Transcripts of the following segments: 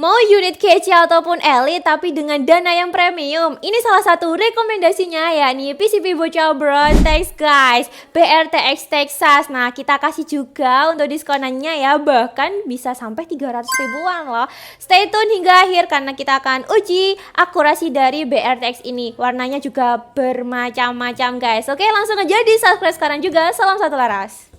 Mau unit kece ataupun elit tapi dengan dana yang premium, ini salah satu rekomendasinya yakni PCB bocah Brontex guys, BRTX Texas. Nah, kita kasih juga untuk diskonannya ya, bahkan bisa sampai 300 ribuan loh. Stay tune hingga akhir karena kita akan uji akurasi dari BRTX ini. Warnanya juga bermacam-macam guys. Oke, langsung aja di subscribe sekarang juga. Salam satu laras.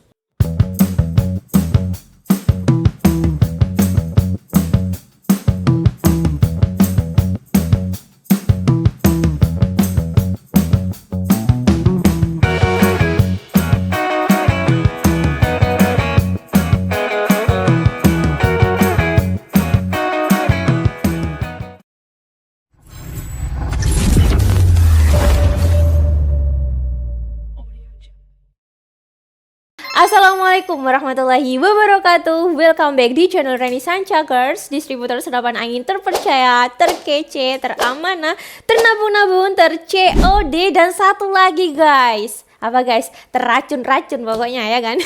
Assalamualaikum warahmatullahi wabarakatuh. Welcome back di channel Reni Sancakers, distributor senapan angin terpercaya, terkece, teramanah, ternabung-nabung, ter-COD, dan satu lagi guys, apa guys, terracun-racun pokoknya ya kan.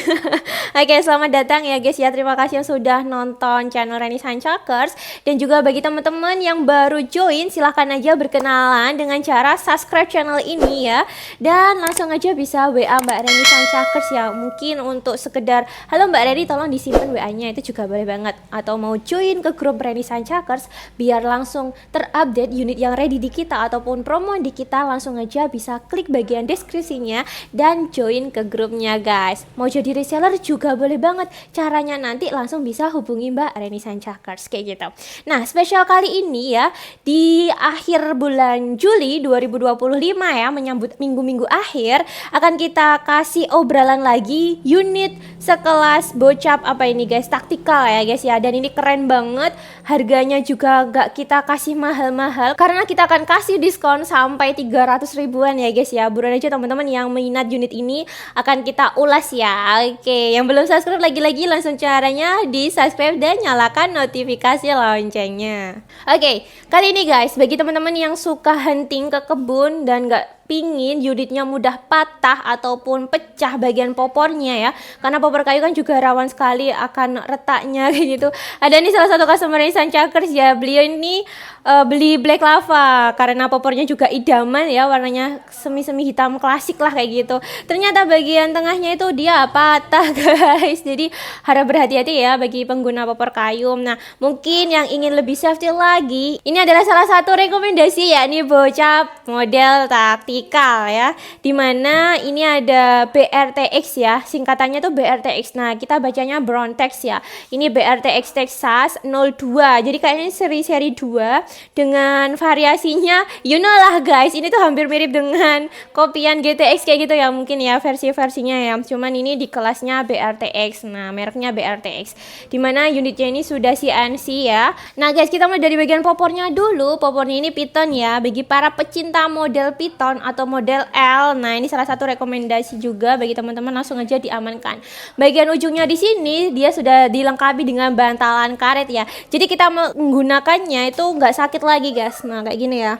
Oke, selamat datang ya guys ya, terima kasih yang sudah nonton channel Reni Sancakers. Dan juga bagi teman-teman yang baru join, silahkan aja berkenalan dengan cara subscribe channel ini ya. Dan langsung aja bisa WA Mbak Reni Sancakers ya. Mungkin untuk sekedar halo Mbak Reni, tolong disimpan WA-nya, itu juga boleh banget. Atau mau join ke grup Reni Sancakers biar langsung terupdate unit yang ready di kita ataupun promo di kita, langsung aja bisa klik bagian deskripsinya dan join ke grupnya guys. Mau jadi reseller juga boleh banget. Caranya nanti langsung bisa hubungi Mbak Reni Sancakers kayak gitu. Nah, spesial kali ini ya, di akhir bulan Juli 2025 ya, menyambut minggu-minggu akhir, akan kita kasih obrolan lagi unit sekelas bocap apa ini guys, taktikal ya guys ya. Dan ini keren banget, harganya juga gak kita kasih mahal-mahal karena kita akan kasih diskon sampai 300 ribuan ya guys ya. Buruan aja teman-teman yang minat unit ini, akan kita ulas ya. Oke, yang belum subscribe lagi-lagi langsung caranya di subscribe dan nyalakan notifikasi loncengnya. Oke, kali ini guys, bagi teman-teman yang suka hunting ke kebun dan gak pingin unitnya mudah patah ataupun pecah bagian popornya ya, karena popor kayu kan juga rawan sekali akan retaknya kayak gitu. Ada nih salah satu customer Reni Sancakers ya, beliau ini beli black lava karena popornya juga idaman ya, warnanya semi-semi hitam klasik lah kayak gitu. Ternyata bagian tengahnya itu dia patah guys, jadi harap berhati-hati ya bagi pengguna popor kayu. Nah, mungkin yang ingin lebih safety lagi, ini adalah salah satu rekomendasi yakni bocap model taktikal ya, dimana ini ada BRTX ya, singkatannya tuh BRTX. Nah, kita bacanya Brontex ya, ini BRTX Texas 02, jadi kayaknya seri-seri 2 dengan variasinya you know lah guys, ini tuh hampir mirip dengan kopian GTX kayak gitu ya, mungkin ya versi-versinya ya, cuman ini di kelasnya BRTX. Nah, mereknya BRTX, dimana unitnya ini sudah CNC ya. Nah guys, kita mulai dari bagian popornya dulu. Popornya ini piton ya, bagi para pecinta model piton atau model L. Nah, ini salah satu rekomendasi juga bagi teman-teman, langsung aja diamankan. Bagian ujungnya di sini dia sudah dilengkapi dengan bantalan karet ya, jadi kita menggunakannya itu nggak sakit lagi guys. Nah, kayak gini ya,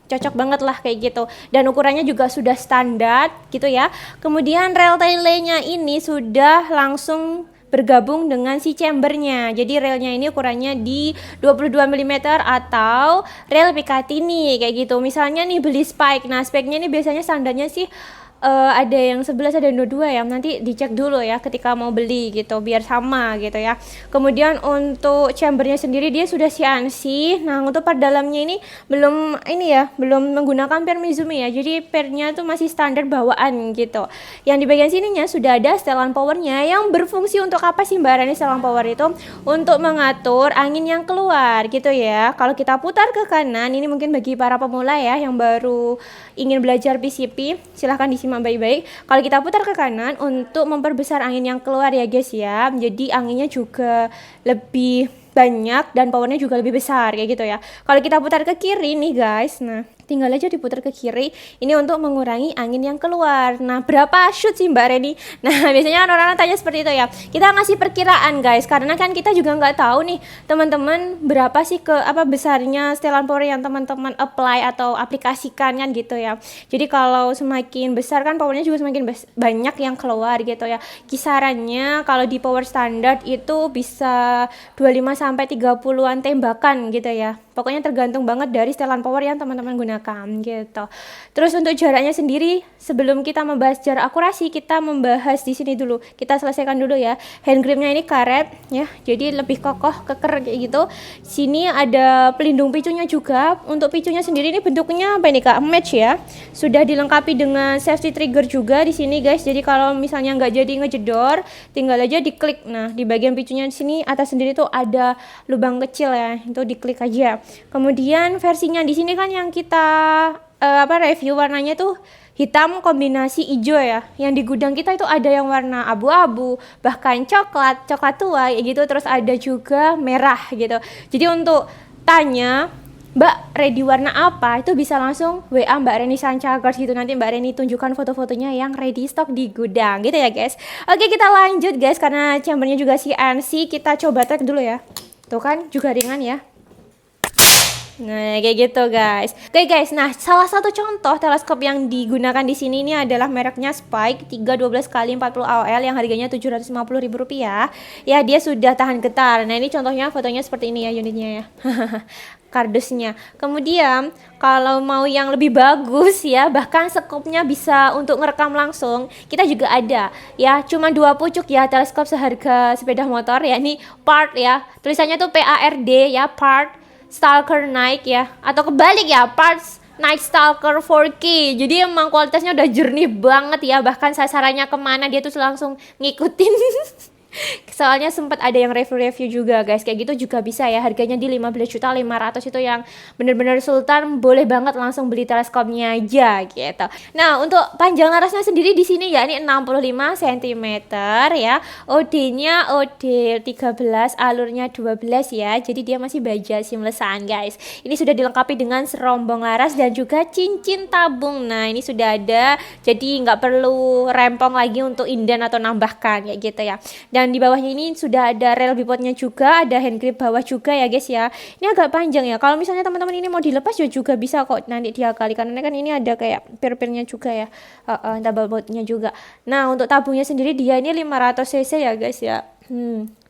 cocok banget lah kayak gitu, dan ukurannya juga sudah standar gitu ya. Kemudian rel tailnya ini sudah langsung bergabung dengan si chambernya, jadi relnya ini ukurannya di 22 mm atau rel Picatinny kayak gitu. Misalnya nih beli spike, nah speknya ini biasanya standarnya sih ada yang 11 ada yang 22 ya, nanti dicek dulu ya ketika mau beli gitu biar sama gitu ya. Kemudian untuk chambernya sendiri dia sudah CNC. Nah, untuk part dalamnya ini belum menggunakan per Mizumi ya, jadi pernya tuh masih standar bawaan gitu. Yang di bagian sininya sudah ada setelan powernya yang berfungsi untuk apa sih Mbak Reni? Setelan power itu untuk mengatur angin yang keluar gitu ya. Kalau kita putar ke kanan, ini mungkin bagi para pemula ya yang baru ingin belajar PCP, silahkan disimak baik-baik. Kalau kita putar ke kanan untuk memperbesar angin yang keluar ya guys ya, jadi anginnya juga lebih banyak dan powernya juga lebih besar kayak gitu ya. Kalau kita putar ke kiri nih guys, nah tinggal aja diputar ke kiri. Ini untuk mengurangi angin yang keluar. Nah, berapa shoot sih Mbak Reni? Nah, biasanya orang-orang tanya seperti itu ya. Kita ngasih perkiraan guys, karena kan kita juga nggak tahu nih teman-teman berapa sih besarnya setelan power yang teman-teman apply atau aplikasikan kan gitu ya. Jadi kalau semakin besar kan powernya juga semakin banyak yang keluar gitu ya. Kisarannya kalau di power standar itu bisa 25 sampai 30-an tembakan gitu ya. Pokoknya tergantung banget dari setelan power yang teman-teman gunakan gitu. Terus untuk jaraknya sendiri, sebelum kita membahas jarak akurasi, kita membahas di sini dulu. Kita selesaikan dulu ya. Hand gripnya ini karet ya, jadi lebih kokoh, keker kayak gitu. Sini ada pelindung picunya juga. Untuk picunya sendiri ini bentuknya apa ini Kak? Match ya. Sudah dilengkapi dengan safety trigger juga di sini guys. Jadi kalau misalnya nggak jadi ngejedor, tinggal aja diklik. Nah, di bagian picunya di sini atas sendiri tuh ada lubang kecil ya. Itu diklik aja. Kemudian versinya di sini kan yang kita review warnanya tuh hitam kombinasi hijau ya. Yang di gudang kita itu ada yang warna abu-abu, bahkan coklat tua ya gitu. Terus ada juga merah gitu. Jadi untuk tanya Mbak ready warna apa, itu bisa langsung WA Mbak Reni Sanca Girls gitu. Nanti Mbak Reni tunjukkan foto-fotonya yang ready stock di gudang gitu ya guys. Oke, kita lanjut guys, karena chambernya juga CNC. Kita coba track dulu ya. Tuh kan juga ringan ya. Nah, kayak gitu guys. Oke guys, nah salah satu contoh teleskop yang digunakan di sini ini adalah mereknya Spike 312 x 40 AOL yang harganya Rp750.000. Ya, dia sudah tahan getar. Nah, ini contohnya fotonya seperti ini ya unitnya ya. Kardusnya. Kemudian kalau mau yang lebih bagus ya, bahkan skopnya bisa untuk ngerekam langsung, kita juga ada ya, cuma 2 pucuk ya, teleskop seharga sepeda motor ya. Ini part ya, tulisannya tuh PARD ya, part Stalker Night ya, atau kebalik ya, Parts Night Stalker 4K. Jadi emang kualitasnya udah jernih banget ya, bahkan sasarannya kemana dia tuh langsung ngikutin. Soalnya sempat ada yang review-review juga guys, kayak gitu juga bisa ya, harganya di 15.500.000 itu yang bener-bener sultan, boleh banget langsung beli teleskopnya aja gitu. Nah, untuk panjang larasnya sendiri di sini ya, ini 65 cm ya, OD-nya OD 13, alurnya 12 ya, jadi dia masih baja seamless-an guys. Ini sudah dilengkapi dengan serombong laras dan juga cincin tabung. Nah, ini sudah ada, jadi nggak perlu rempong lagi untuk inden atau nambahkan kayak gitu ya. Dan di bawahnya ini sudah ada rel bipodnya juga, ada hand grip bawah juga ya guys ya. Ini agak panjang ya. Kalau misalnya teman-teman ini mau dilepas ya juga bisa kok nanti diakali, karena kan ini ada kayak pir-pirnya juga ya, double boutnya juga. Nah, untuk tabungnya sendiri dia ini 500 cc ya guys ya.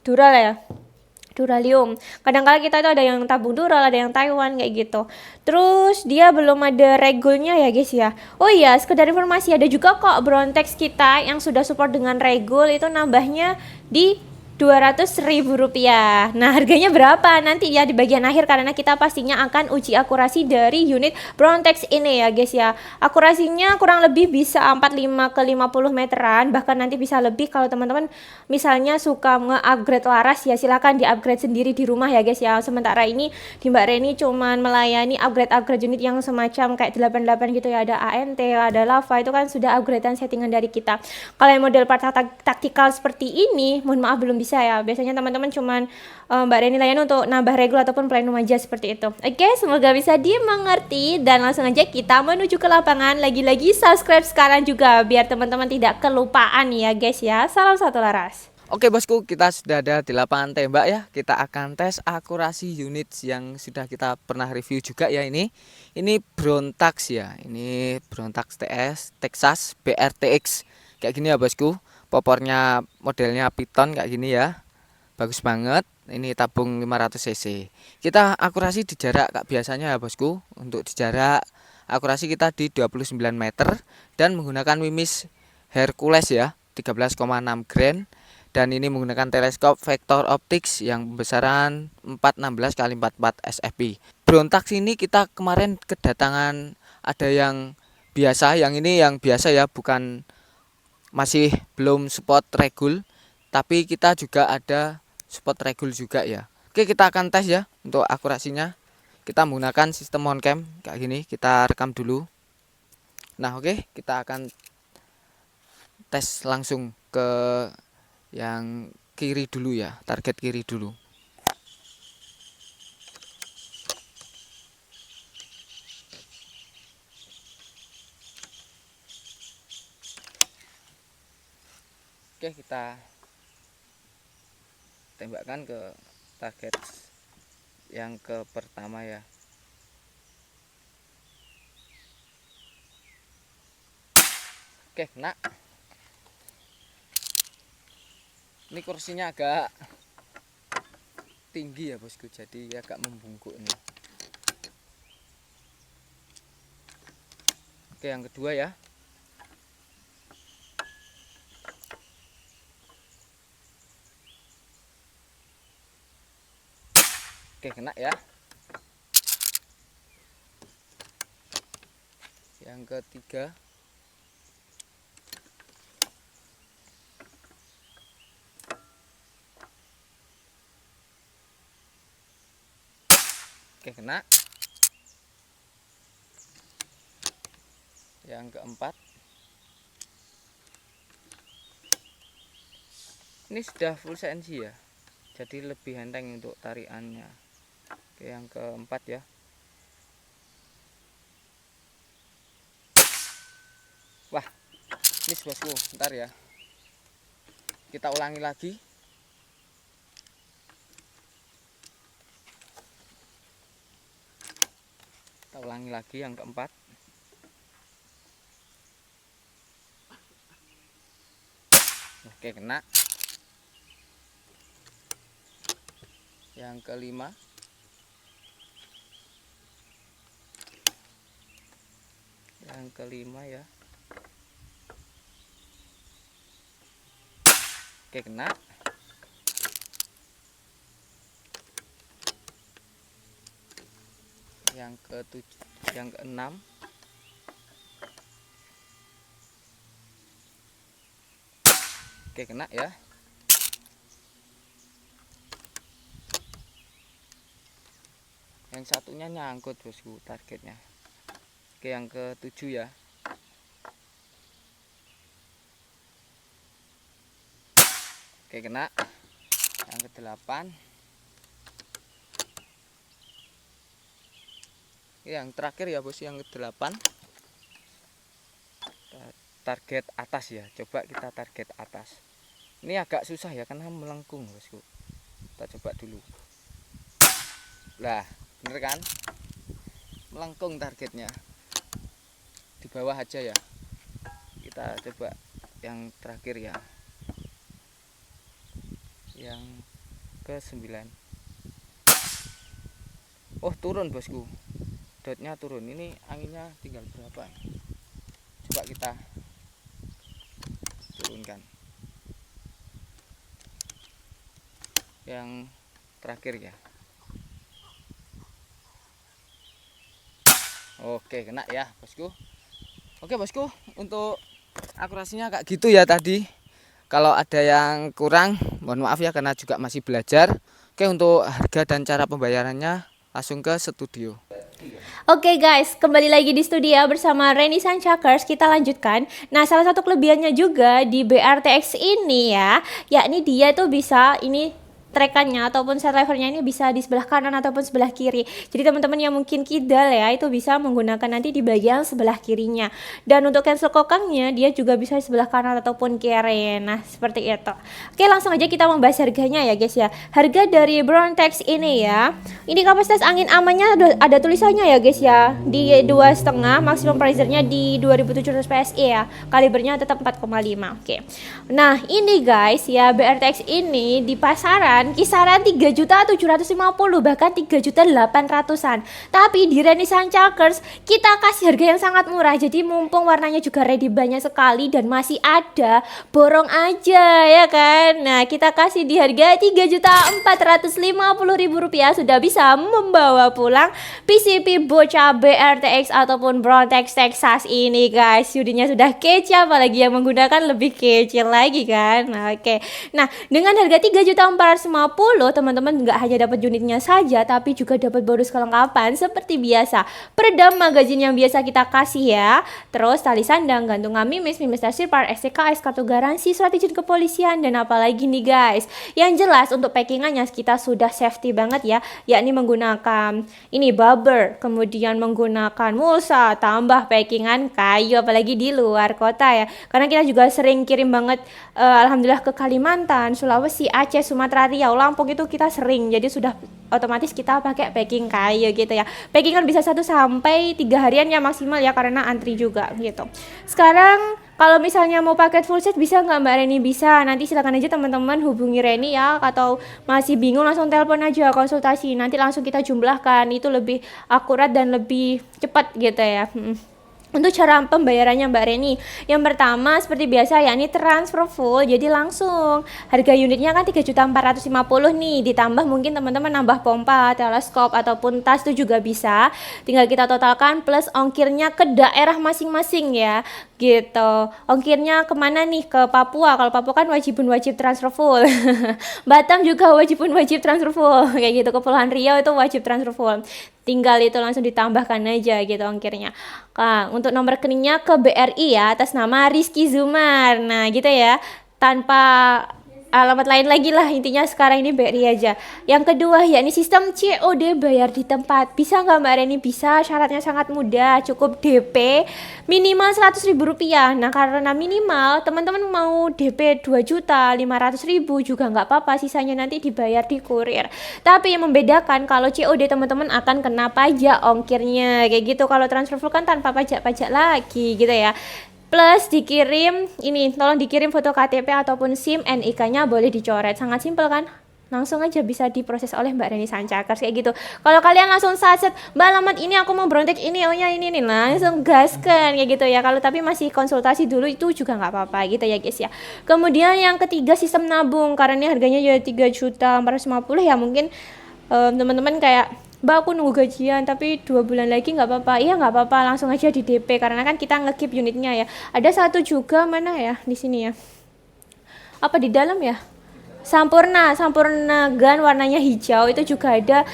Dural ya. Duralium. Kadang-kala kita itu ada yang tabung Dural, ada yang Taiwan kayak gitu. Terus dia belum ada regulnya ya guys ya. Oh iya, sekedar informasi, ada juga kok Brontex kita yang sudah support dengan regul, itu nambahnya di Rp200.000. Nah, harganya berapa nanti ya di bagian akhir, karena kita pastinya akan uji akurasi dari unit Brontex ini ya guys ya. Akurasinya kurang lebih bisa 45 ke 50 meteran, bahkan nanti bisa lebih kalau teman-teman misalnya suka nge-upgrade laras ya, silahkan di-upgrade sendiri di rumah ya guys ya. Sementara ini di Mbak Reni cuman melayani upgrade unit yang semacam kayak 88 gitu ya, ada ANT, ada Lava, itu kan sudah upgradean settingan dari kita. Kalau yang model part taktikal seperti ini, mohon maaf belum bisa ya. Biasanya teman-teman cuman Mbak Reni layan untuk nambah regul ataupun plenum aja seperti itu. Oke, semoga bisa dimengerti dan langsung aja kita menuju ke lapangan. Lagi-lagi subscribe sekarang juga biar teman-teman tidak kelupaan ya guys ya. Salam satu laras. Oke bosku, kita sudah ada di lapangan tembak ya. Kita akan tes akurasi unit yang sudah kita pernah review juga ya ini. Ini Brontax ya. Ini Brontax TS Texas BRTX. Kayak gini ya bosku. Popornya modelnya Python kayak gini ya. Bagus banget. Ini tabung 500 cc. Kita akurasi di jarak kayak biasanya ya bosku. Untuk di jarak akurasi kita di 29 meter dan menggunakan Wimis Hercules ya, 13,6 grain. Dan ini menggunakan teleskop vektor optics yang besaran 416 x 44 SFP. Brontax ini kita kemarin kedatangan ada yang biasa, yang ini yang biasa ya, bukan, masih belum support regul, tapi kita juga ada support regul juga ya. Oke, kita akan tes ya untuk akurasinya. Kita menggunakan sistem on cam kayak gini, kita rekam dulu. Nah oke, kita akan tes langsung ke yang kiri dulu ya, target kiri dulu. Oke, kita tembakkan ke target yang ke pertama ya. Oke, kena. Ini kursinya agak tinggi ya bosku, jadi agak membungkuk ini. Oke, yang kedua ya. Oke, kena ya. Yang ketiga. Oke, kena. Yang keempat. Ini sudah full CNC ya, jadi lebih enteng untuk tarikannya. Oke, yang keempat ya. Wah, ini bosku, bentar ya. Kita ulangi lagi. Kita ulangi lagi yang keempat. Oke, kena. Yang kelima. Yang kelima ya. Oke, kena. Yang ketujuh, yang keenam. Oke, kena ya. Yang satunya nyangkut bosku targetnya. Oke, yang ketujuh ya. Oke, kena. Yang kedelapan. Yang terakhir ya bos, yang kedelapan. Target atas ya, coba kita target atas. Ini agak susah ya karena melengkung bosku. Kita coba dulu. Lah, bener kan? Melengkung targetnya. Di bawah aja ya. Kita coba yang terakhir ya. Yang ke-9. Oh, turun bosku. Dotnya turun. Ini anginnya tinggal berapa? Coba kita turunkan. Yang terakhir ya. Oke, kena ya bosku. Oke bosku, untuk akurasinya kayak gitu ya tadi. Kalau ada yang kurang, mohon maaf ya karena juga masih belajar. Oke, untuk harga dan cara pembayarannya langsung ke studio. Oke guys, kembali lagi di studio bersama Reni Sancakers. Kita lanjutkan. Nah, salah satu kelebihannya juga di BRTX ini ya, yakni dia tuh bisa ini trekannya ataupun set levernya ini bisa di sebelah kanan ataupun sebelah kiri. Jadi teman-teman yang mungkin kidal ya, itu bisa menggunakan nanti di bagian sebelah kirinya. Dan untuk cancel kokangnya dia juga bisa di sebelah kanan ataupun kiri. Nah, seperti itu. Oke, langsung aja kita membahas harganya ya guys ya. Harga dari Brontex ini ya. Ini kapasitas angin amannya ada tulisannya ya guys ya. Di 2,5, maksimum pressure-nya di 2700 PSI ya. Kalibernya tetap 4,5. Oke. Nah, ini guys ya, BRTX ini di pasaran kisaran 3.750.000 bahkan 3.800.000-an. Tapi di Reni Sancakers kita kasih harga yang sangat murah. Jadi mumpung warnanya juga ready banyak sekali dan masih ada, borong aja ya kan. Nah, kita kasih di harga Rp3.450.000 sudah bisa membawa pulang PCP bocah BRTX ataupun Brontex Texas ini guys. Unitnya sudah kece, apalagi yang menggunakan lebih kece lagi kan. Nah, oke. Nah, dengan harga 3.450.000 teman-teman nggak hanya dapat unitnya saja, tapi juga dapat bonus kelengkapan seperti biasa. Peredam magazin yang biasa kita kasih ya. Terus tali sandang, gantungan mimis, mimis tersirpar, STKS, kartu garansi, surat izin kepolisian, dan apalagi nih guys. Yang jelas untuk packingannya kita sudah safety banget ya, yakni menggunakan ini bubber, kemudian menggunakan mulsa, tambah packingan kayu, apalagi di luar kota ya. Karena kita juga sering kirim banget alhamdulillah ke Kalimantan, Sulawesi, Aceh, Sumatera, Riau, Lampung itu kita sering. Jadi sudah otomatis kita pakai packing kayu gitu ya. Packingan bisa 1 sampai 3 harian ya maksimal ya, karena antri juga gitu. Sekarang kalau misalnya mau paket full set bisa nggak Mbak Reni? Bisa, nanti silakan aja teman-teman hubungi Reni ya, atau masih bingung langsung telepon aja konsultasi, nanti langsung kita jumlahkan, itu lebih akurat dan lebih cepat gitu ya. Untuk cara pembayarannya Mbak Reni, yang pertama seperti biasa ya, ini transfer full, jadi langsung harga unitnya kan 3.450.000 nih, ditambah mungkin teman-teman nambah pompa, teleskop ataupun tas itu juga bisa, tinggal kita totalkan plus ongkirnya ke daerah masing-masing ya gitu. Ongkirnya kemana nih? Ke Papua. Kalau Papua kan wajib transfer full. Batam juga wajib transfer full kayak gitu. Kepulauan Riau itu wajib transfer full, tinggal itu langsung ditambahkan aja gitu ongkirnya. Nah, untuk nomor rekeningnya ke BRI ya, atas nama Rizky Zumar. Nah gitu ya, tanpa alamat lain lagi lah, intinya sekarang ini BRI aja. Yang kedua yakni sistem COD bayar di tempat. Bisa nggak Mbak Reni? Bisa, syaratnya sangat mudah, cukup DP minimal Rp100.000. Nah karena minimal, teman-teman mau DP 2.500.000 juga nggak apa-apa, sisanya nanti dibayar di kurir. Tapi yang membedakan kalau COD teman-teman akan kena pajak ongkirnya kayak gitu. Kalau transfer full kan tanpa pajak lagi gitu ya. Plus dikirim ini, tolong dikirim foto KTP ataupun SIM, NIK-nya boleh dicoret. Sangat simpel kan? Langsung aja bisa diproses oleh Mbak Reni Sancakers kayak gitu. Kalau kalian langsung saset, Mbak alamat ini aku mau berontek ini, oh ya ini langsung gaskan kayak gitu ya. Kalau tapi masih konsultasi dulu itu juga nggak apa-apa gitu ya guys ya. Kemudian yang ketiga sistem nabung, karena ini harganya ya 3.450.000 ya, mungkin teman-teman kayak, Mbak aku nunggu gajian tapi 2 bulan lagi nggak apa-apa. Iya nggak apa-apa, langsung aja di DP karena kan kita nge-keep unitnya ya. Ada satu juga mana ya di sini ya? Apa di dalam ya? Sampurna Gun warnanya hijau, itu juga ada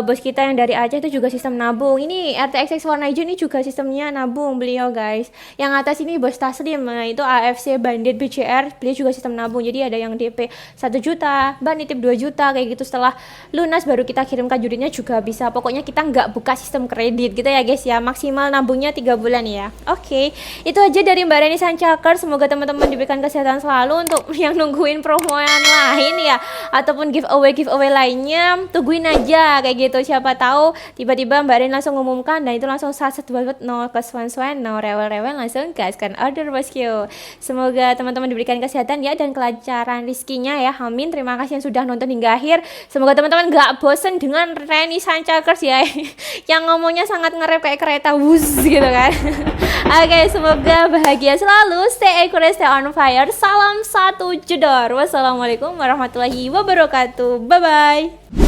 bos kita yang dari Aceh, itu juga sistem nabung. Ini RTX warna hijau ini juga sistemnya nabung beliau guys. Yang atas ini bos Taslim, nah itu AFC Bandit BCR, beliau juga sistem nabung. Jadi ada yang DP 1 juta, Mbak nitip 2 juta kayak gitu, setelah lunas baru kita kirimkan unitnya juga bisa. Pokoknya kita nggak buka sistem kredit gitu ya guys ya, maksimal nabungnya 3 bulan ya. Oke, itu aja dari Mbak Reni Sancakers. Semoga teman-teman diberikan kesehatan selalu. Untuk yang nungguin promoan lain ya, ataupun giveaway lainnya, tungguin aja kayak gitu. Siapa tahu tiba-tiba Mbak Rin langsung ngumumkan dan itu langsung saset banget, no kesuan-suan, no rewel-rewel, langsung gaskan order bosku. Semoga teman-teman diberikan kesehatan ya dan kelancaran rezekinya ya, amin. Terima kasih yang sudah nonton hingga akhir. Semoga teman-teman gak bosen dengan Reni Sancakers ya yang ngomongnya sangat nge-rap kayak kereta wuz gitu kan. Oke, semoga bahagia selalu, stay accurate, stay on fire. Salam satu jedor. Wassalamualaikum warahmatullahi wabarakatuh. Bye bye.